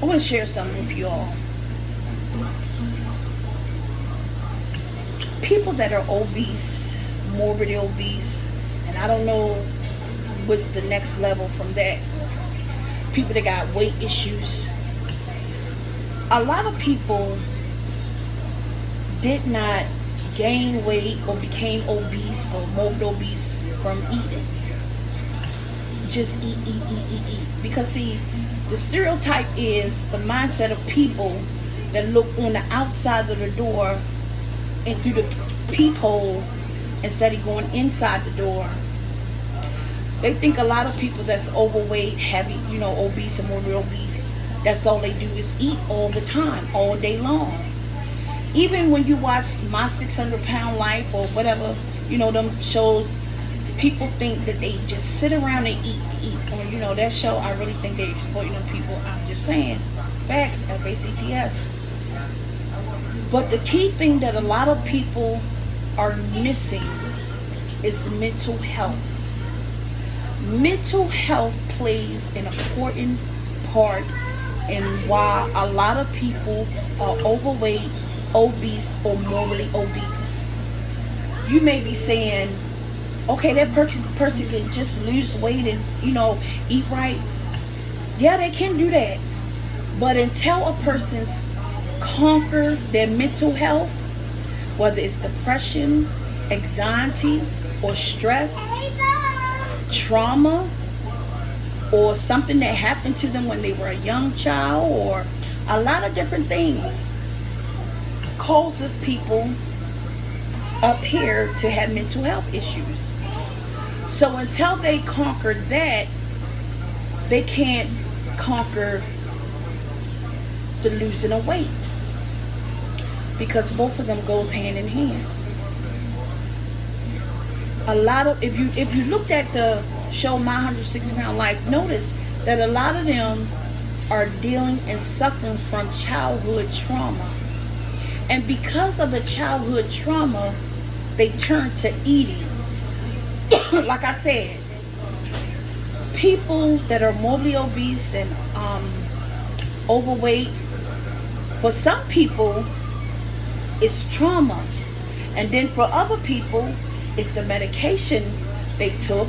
I want to share something with you all. People that are obese, morbidly obese, and I don't know what's the next level from that. People that got weight issues. A lot of people did not gain weight or became obese or morbid obese from eating. Just eat. Because see, the stereotype is the mindset of people that look on the outside of the door and through the peephole instead of going inside the door. They think a lot of people that's overweight, heavy, obese and morbid obese, that's all they do is eat all the time, all day long. Even when you watch My 600 Pound Life or whatever, them shows, people think that they just sit around and eat. Or, that show, I really think they exploiting them people. I'm just saying, facts, FACTS. But the key thing that a lot of people are missing is mental health. Mental health plays an important part in why a lot of people are overweight, obese, or morbidly obese. You may be saying, okay, that person can just lose weight and, eat right. Yeah, they can do that. But until a person's conquer their mental health, whether it's depression, anxiety, or stress, trauma, or something that happened to them when they were a young child, or a lot of different things, causes people up here to have mental health issues. So until they conquer that, they can't conquer the losing of weight, because both of them goes hand in hand. A lot of, if you looked at the show My 160 Pound Life, notice that a lot of them are dealing and suffering from childhood trauma. And because of the childhood trauma, they turn to eating. Like I said, people that are morbidly obese and overweight, for some people, it's trauma. And then for other people, it's the medication they took.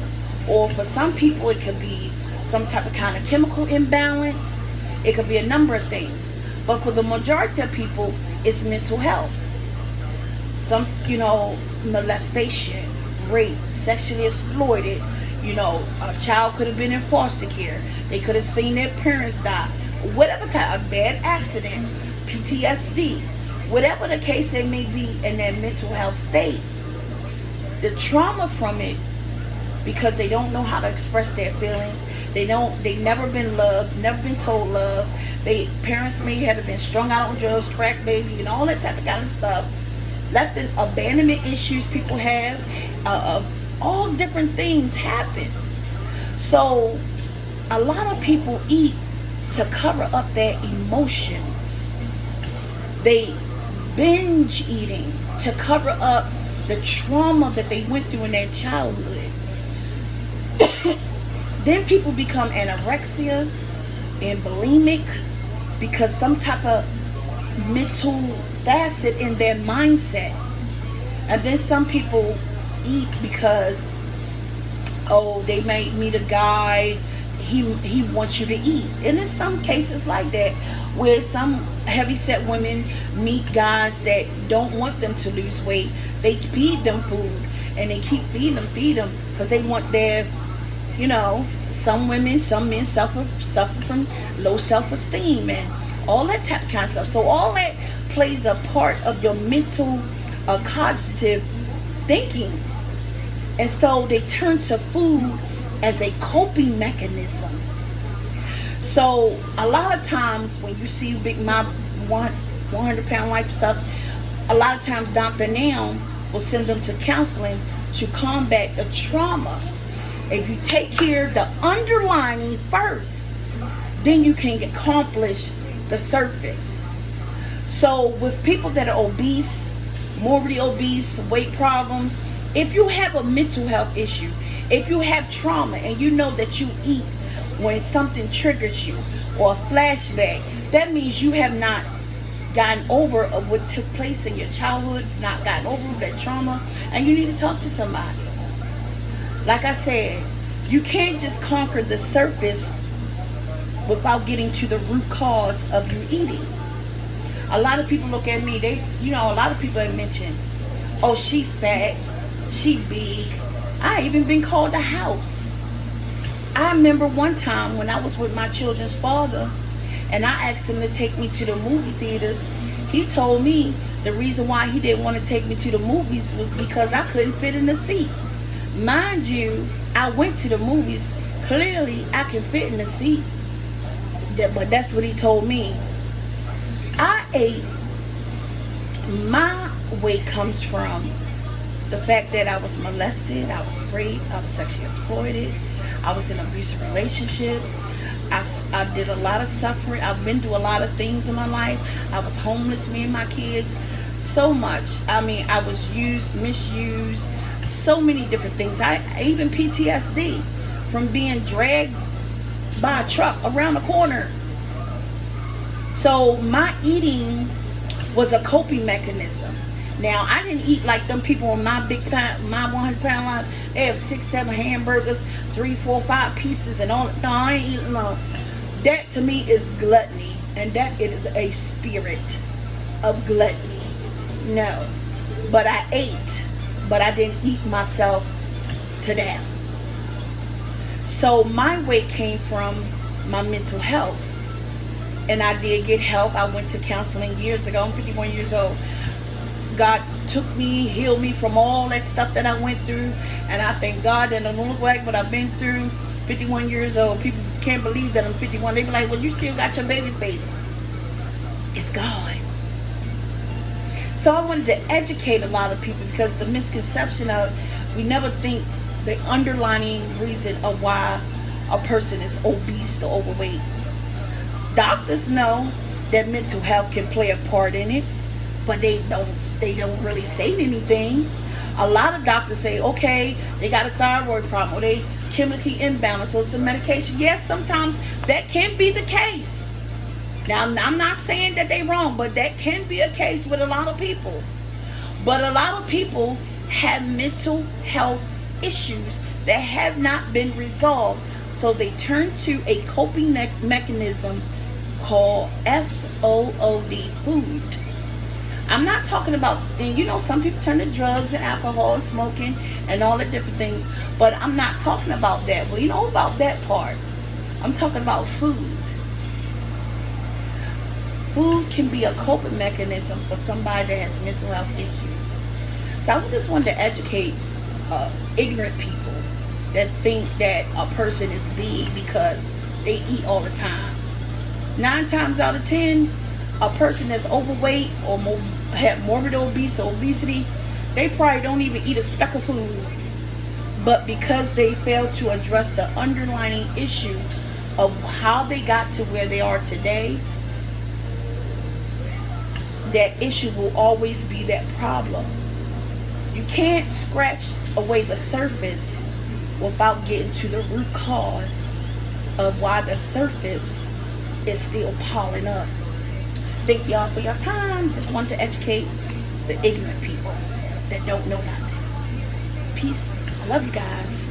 Or for some people, it could be some type of kind of chemical imbalance. It could be a number of things. But for the majority of people, it's mental health. Some, molestation, rape, sexually exploited. A child could have been in foster care. They could have seen their parents die. Whatever type of bad accident, PTSD, whatever the case it may be in their mental health state. The trauma from it, because they don't know how to express their feelings. They never been loved, never been told love. Parents may have been strung out on drugs, crack baby, and all that type of kind of stuff. Left in abandonment issues people have, all different things happen. So a lot of people eat to cover up their emotions. They binge eating to cover up the trauma that they went through in their childhood. Then people become anorexia and bulimic because some type of mental facet in their mindset. And then some people eat because, they might meet a guy, he wants you to eat. And in some cases like that, where some heavy-set women meet guys that don't want them to lose weight. They feed them food, and they keep feeding them, because they want their, some women, some men suffer from low self-esteem and all that type of kind of stuff. So all that plays a part of your mental, cognitive thinking. And so they turn to food as a coping mechanism. So a lot of times when you see My 100 Pound Life stuff, a lot of times Dr. Now will send them to counseling to combat the trauma. If you take care of the underlying first, then you can accomplish the surface. So with people that are obese, morbidly obese, weight problems, if you have a mental health issue, if you have trauma and you know that you eat when something triggers you or a flashback, that means you have not gotten over what took place in your childhood, not gotten over that trauma, and you need to talk to somebody. Like I said, you can't just conquer the surface without getting to the root cause of you eating. A lot of people look at me, a lot of people have mentioned, oh, she fat, she big. I even been called a house. I remember one time when I was with my children's father and I asked him to take me to the movie theaters. He told me the reason why he didn't want to take me to the movies was because I couldn't fit in the seat. Mind you, I went to the movies. Clearly, I can fit in the seat. But that's what he told me. I ate. My weight comes from the fact that I was molested, I was raped, I was sexually exploited, I was in an abusive relationship. I did a lot of suffering. I've been through a lot of things in my life. I was homeless, me and my kids. So much. I mean, I was used, misused, so many different things. I even PTSD from being dragged by a truck around the corner. So my eating was a coping mechanism. Now, I didn't eat like them people on my 100-pound line. They have 6, 7 hamburgers, 3, 4, 5 pieces and all. No, I ain't eating no. That to me is gluttony. And that it is a spirit of gluttony. No. But I ate. But I didn't eat myself to death. So my weight came from my mental health. And I did get help. I went to counseling years ago. I'm 51 years old. God took me, healed me from all that stuff that I went through. And I thank God that I don't look like what I've been through. 51 years old. People can't believe that I'm 51. They be like, well, you still got your baby face. It's God. So I wanted to educate a lot of people because the misconception of we never think the underlying reason of why a person is obese or overweight. Doctors know that mental health can play a part in it, but they don't really say anything. A lot of doctors say, okay, they got a thyroid problem or they chemically imbalanced, so it's a medication. Yes, sometimes that can be the case. Now, I'm not saying that they're wrong, but that can be a case with a lot of people. But a lot of people have mental health issues that have not been resolved, so they turn to a coping mechanism called FOOD, food. I'm not talking about, and some people turn to drugs and alcohol and smoking and all the different things, but I'm not talking about that. Well, about that part. I'm talking about food. Food can be a coping mechanism for somebody that has mental health issues. So I just wanted to educate ignorant people that think that a person is big because they eat all the time. 9 times out of 10, a person that's overweight or have morbid obesity, they probably don't even eat a speck of food. But because they fail to address the underlying issue of how they got to where they are today, that issue will always be that problem. You can't scratch away the surface without getting to the root cause of why the surface is still piling up. Thank y'all for your time. Just want to educate the ignorant people that don't know nothing. Peace. I love you guys.